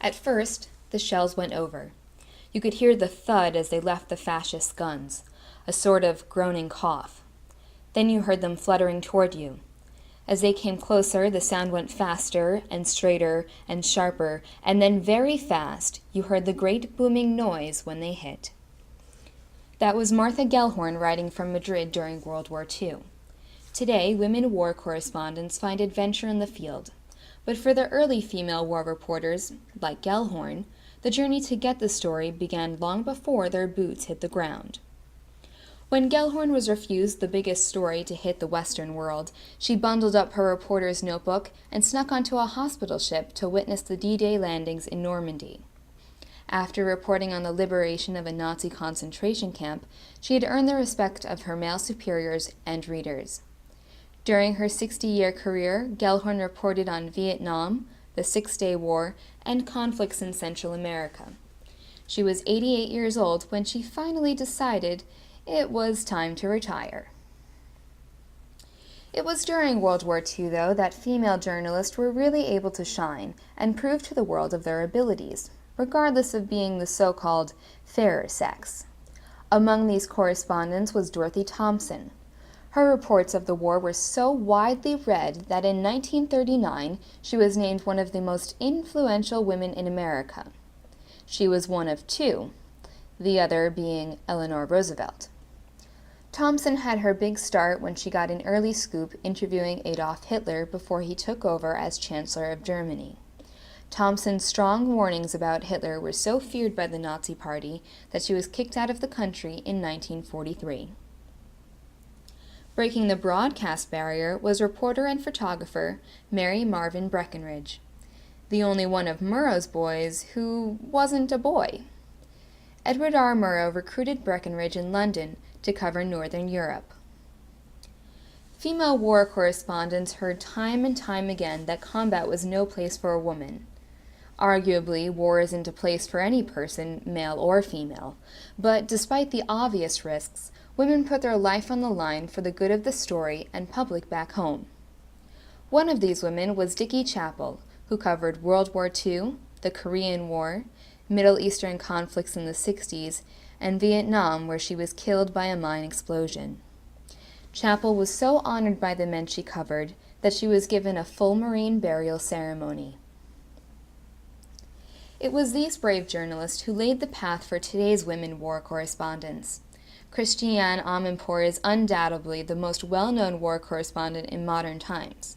At first, the shells went over. You could hear the thud as they left the fascist guns, a sort of groaning cough. Then you heard them fluttering toward you. As they came closer, the sound went faster and straighter and sharper, and then very fast you heard the great booming noise when they hit. That was Martha Gellhorn writing from Madrid during World War II. Today, women war correspondents find adventure in the field. But for the early female war reporters, like Gellhorn, the journey to get the story began long before their boots hit the ground. When Gellhorn was refused the biggest story to hit the Western world, she bundled up her reporter's notebook and snuck onto a hospital ship to witness the D-Day landings in Normandy. After reporting on the liberation of a Nazi concentration camp, she had earned the respect of her male superiors and readers. During her 60-year career, Gellhorn reported on Vietnam, the Six-Day War, and conflicts in Central America. She was 88 years old when she finally decided it was time to retire. It was during World War II, though, that female journalists were really able to shine and prove to the world of their abilities, regardless of being the so-called fairer sex. Among these correspondents was Dorothy Thompson. Her reports of the war were so widely read that in 1939 she was named one of the most influential women in America. She was one of two, the other being Eleanor Roosevelt. Thompson had her big start when she got an early scoop interviewing Adolf Hitler before he took over as Chancellor of Germany. Thompson's strong warnings about Hitler were so feared by the Nazi Party that she was kicked out of the country in 1943. Breaking the broadcast barrier was reporter and photographer Mary Marvin Breckinridge, the only one of Murrow's boys who wasn't a boy. Edward R. Murrow recruited Breckinridge in London to cover Northern Europe. Female war correspondents heard time and time again that combat was no place for a woman. Arguably, war isn't a place for any person, male or female, but despite the obvious risks, women put their life on the line for the good of the story and public back home. One of these women was Dickie Chappell, who covered World War II, the Korean War, Middle Eastern conflicts in the 60s, and Vietnam, where she was killed by a mine explosion. Chappell was so honored by the men she covered that she was given a full Marine burial ceremony. It was these brave journalists who laid the path for today's women war correspondents. Christiane Amanpour is undoubtedly the most well-known war correspondent in modern times.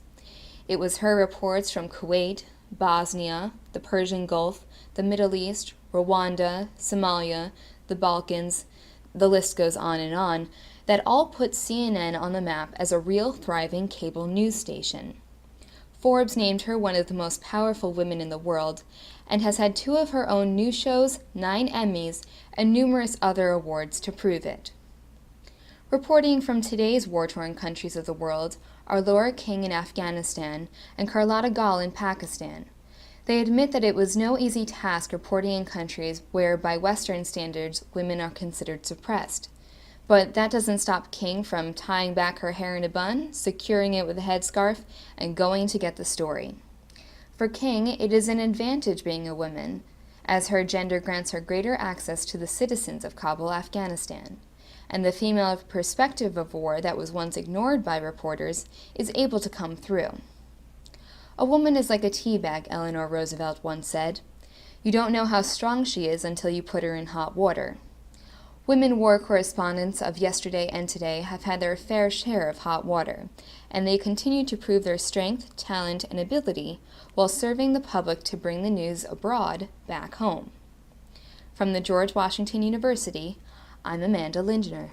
It was her reports from Kuwait, Bosnia, the Persian Gulf, the Middle East, Rwanda, Somalia, the Balkans, the list goes on, that all put CNN on the map as a real thriving cable news station. Forbes named her one of the most powerful women in the world, and has had 2 of her own news shows, 9 Emmys, and numerous other awards to prove it. Reporting from today's war-torn countries of the world are Laura King in Afghanistan and Carlotta Gall in Pakistan. They admit that it was no easy task reporting in countries where, by Western standards, women are considered suppressed. But that doesn't stop King from tying back her hair in a bun, securing it with a headscarf, and going to get the story. For King, it is an advantage being a woman, as her gender grants her greater access to the citizens of Kabul, Afghanistan, and the female perspective of war that was once ignored by reporters is able to come through. "A woman is like a tea bag," Eleanor Roosevelt once said. "You don't know how strong she is until you put her in hot water." Women war correspondents of yesterday and today have had their fair share of hot water, and they continue to prove their strength, talent, and ability while serving the public to bring the news abroad back home. From the George Washington University, I'm Amanda Lindner.